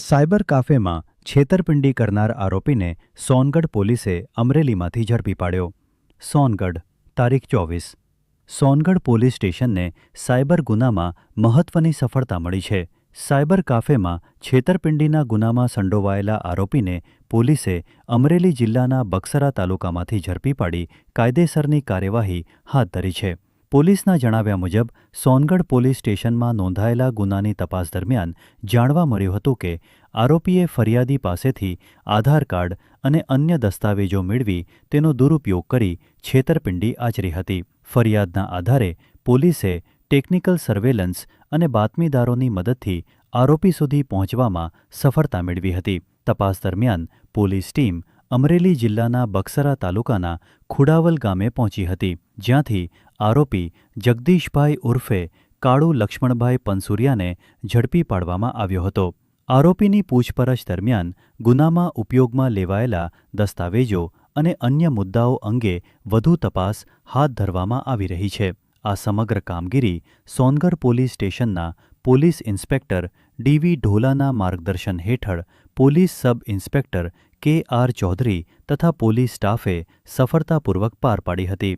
Cyber કાફેમાં છેતરપિંડી કરનાર આરોપીને સોનગઢ પોલીસે અમરેલીમાંથી ઝડપી પાડ્યો. સોનગઢ, તારીખ 24. સોનગઢ પોલીસ સ્ટેશનને સાયબર ગુનામાં મહત્વની સફળતા મળી છે. સાયબર કાફેમાં છેતરપિંડીના ગુનામાં સંડોવાયેલા આરોપીને પોલીસે અમરેલી જિલ્લાના બક્સરા તાલુકામાંથી ઝડપી પાડી કાયદેસરની કાર્યવાહી હાથ ધરી છે. પોલીસના જણાવ્યા મુજબ સોનગઢ પોલીસ સ્ટેશનમાં નોંધાયેલા ગુનાની તપાસ દરમિયાન જાણવા મળ્યું હતું કે આરોપીએ ફરિયાદી પાસેથી આધાર કાર્ડ અને અન્ય દસ્તાવેજો મેળવી તેનો દુરુપયોગ કરી છેતરપિંડી આચરી હતી. ફરિયાદના આધારે પોલીસે ટેકનિકલ સર્વેલન્સ અને બાતમીદારોની મદદથી આરોપી સુધી પહોંચવામાં સફળતા મેળવી હતી. તપાસ દરમિયાન પોલીસ ટીમ અમરેલી જિલ્લાના બક્સરા તાલુકાના ખુડાવલ ગામે પહોંચી હતી, જ્યાંથી આરોપી જગદીશભાઈ ઉર્ફે કાળુ લક્ષ્મણભાઈ પનસુરિયાને ઝડપી પાડવામાં આવ્યો હતો. આરોપીની પૂછપરછ દરમિયાન ગુનામાં ઉપયોગમાં લેવાયેલા દસ્તાવેજો અને અન્ય મુદ્દાઓ અંગે વધુ તપાસ હાથ ધરવામાં આવી રહી છે. આ સમગ્ર કામગીરી સોનગઢ પોલીસ સ્ટેશનના પોલીસ ઇન્સ્પેક્ટર ડી.વી. ઢોલાના માર્ગદર્શન હેઠળ પોલીસ સબ ઇન્સ્પેક્ટર કે.આર. ચૌધરી તથા પોલીસ સ્ટાફે સફળતાપૂર્વક પાર પાડી હતી.